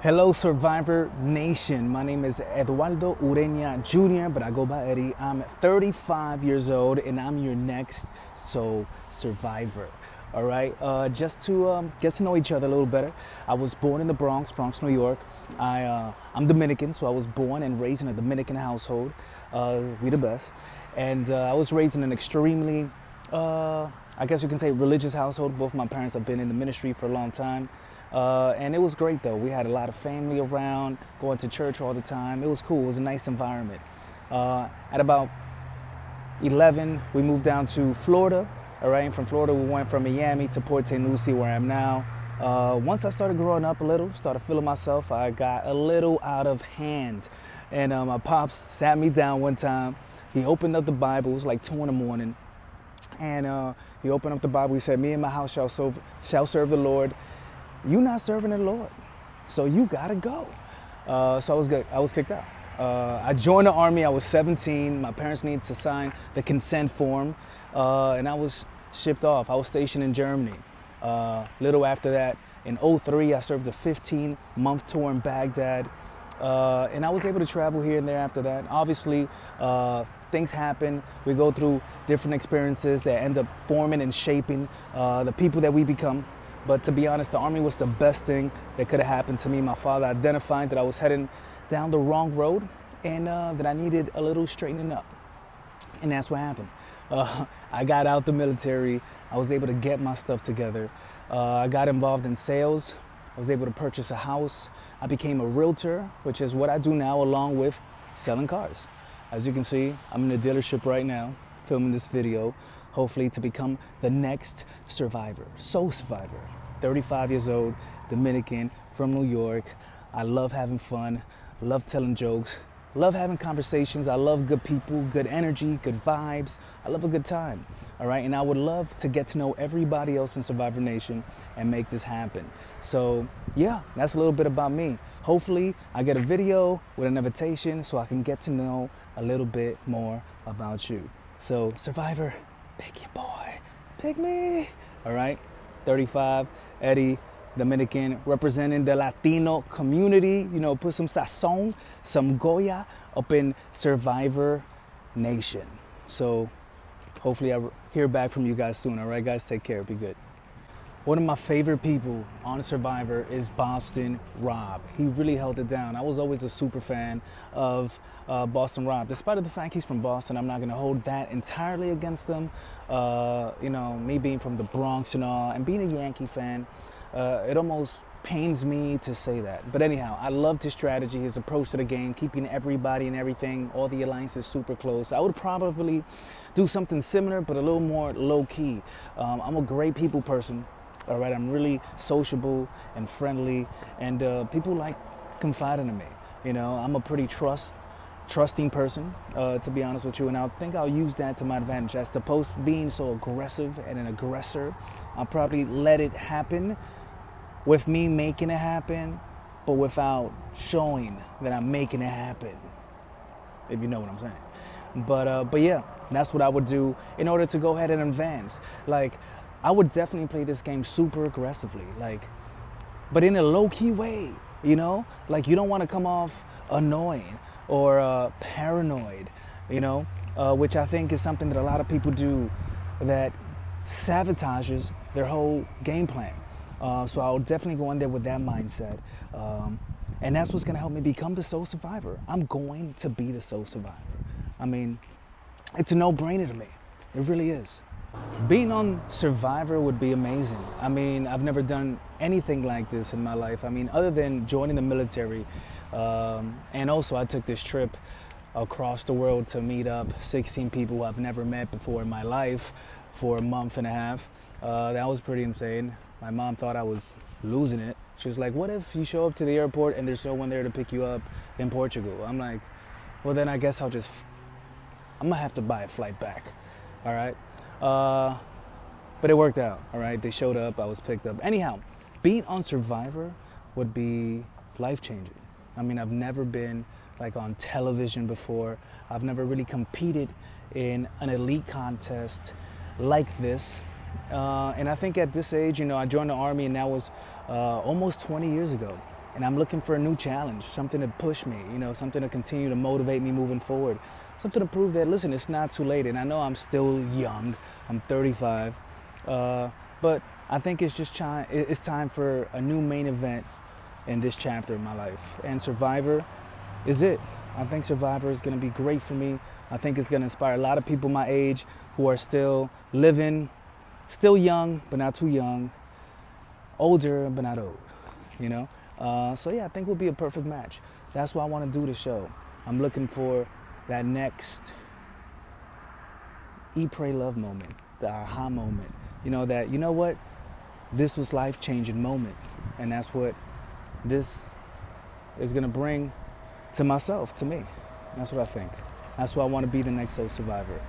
Hello, Survivor Nation. My name is Eduardo Ureña Jr., but I go by Eddie. I'm 35 years old, and I'm your next soul survivor. All right, just to get to know each other a little better. I was born in the Bronx, New York. I'm Dominican, so I was born and raised in a Dominican household. We the best. And I was raised in an extremely, I guess you can say, religious household. Both my parents have been in the ministry for a long time. And it was great though. We had a lot of family around, going to church all the time. It was cool. It was a nice environment. At about 11, we moved down to Florida. All right, and from Florida, we went from Miami to Port St. Lucie, where I am now. Once I started growing up a little, started feeling myself, I got a little out of hand. And my pops sat me down one time. He opened up the Bible. It was like 2 in the morning. And he opened up the Bible. He said, "Me and my house shall serve the Lord." "You not serving the Lord, so you gotta go." So I was good. I was kicked out. I joined the Army. I was 17. My parents needed to sign the consent form, and I was shipped off. I was stationed in Germany. Little after that, in 03, I served a 15-month tour in Baghdad, and I was able to travel here and there after that. Obviously, things happen. We go through different experiences that end up forming and shaping the people that we become. But to be honest, the Army was the best thing that could have happened to me. My father identified that I was heading down the wrong road and that I needed a little straightening up. And that's what happened. I got out the military. I was able to get my stuff together. I got involved in sales. I was able to purchase a house. I became a realtor, which is what I do now, along with selling cars. As you can see, I'm in a dealership right now, filming this video, hopefully to become the next survivor, soul survivor. 35 years old, Dominican, from New York. I love having fun, love telling jokes, love having conversations. I love good people, good energy, good vibes. I love a good time, all right? And I would love to get to know everybody else in Survivor Nation and make this happen. So yeah, that's a little bit about me. Hopefully I get a video with an invitation so I can get to know a little bit more about you. So Survivor, pick your boy, pick me. All right, 35, Eddie, Dominican, representing the Latino community. You know, put some sazon, some Goya up in Survivor Nation. So hopefully I hear back from you guys soon. All right, guys, take care, be good. One of my favorite people on Survivor is Boston Rob. He really held it down. I was always a super fan of Boston Rob. Despite the fact he's from Boston, I'm not gonna hold that entirely against him. You know, me being from the Bronx and all, and being a Yankee fan, it almost pains me to say that. But anyhow, I loved his strategy, his approach to the game, keeping everybody and everything, all the alliances super close. I would probably do something similar, but a little more low key. I'm a great people person. All right, I'm really sociable and friendly, and people like confiding in me. You know, I'm a pretty trusting person, to be honest with you, and I think I'll use that to my advantage. As opposed to being so aggressive and an aggressor, I'll probably let it happen with me making it happen, but without showing that I'm making it happen, if you know what I'm saying. But yeah, that's what I would do in order to go ahead and advance. Like, I would definitely play this game super aggressively, like, but in a low-key way, you know? Like, you don't want to come off annoying or paranoid, you know? Which I think is something that a lot of people do that sabotages their whole game plan. So I'll definitely go in there with that mindset. And that's what's going to help me become the soul survivor. I'm going to be the soul survivor. I mean, it's a no-brainer to me. It really is. Being on Survivor would be amazing. I mean, I've never done anything like this in my life. I mean, other than joining the military. And also I took this trip across the world to meet up 16 people I've never met before in my life for a month and a half. That was pretty insane. My mom thought I was losing it. She was like, "What if you show up to the airport and there's no one there to pick you up in Portugal?" I'm like, well, then I guess I'm gonna have to buy a flight back, all right? But it worked out, all right? They showed up, I was picked up. Anyhow, being on Survivor would be life-changing. I mean, I've never been like on television before. I've never really competed in an elite contest like this. And I think at this age, you know, I joined the Army and that was almost 20 years ago. and I'm looking for a new challenge, something to push me, you know, something to continue to motivate me moving forward, something to prove that, listen, it's not too late. And I know I'm still young, I'm 35, but I think it's time for a new main event in this chapter of my life. And Survivor is it. I think Survivor is going to be great for me. I think it's going to inspire a lot of people my age who are still living, still young, but not too young, older, but not old, you know? So yeah, I think it will be a perfect match. That's why I want to do the show. I'm looking for that next Eat, Pray, Love moment, the aha moment. You know, that, you know what? This was life-changing moment. And that's what this is going to bring to myself, to me. That's what I think. That's why I want to be the next Survivor.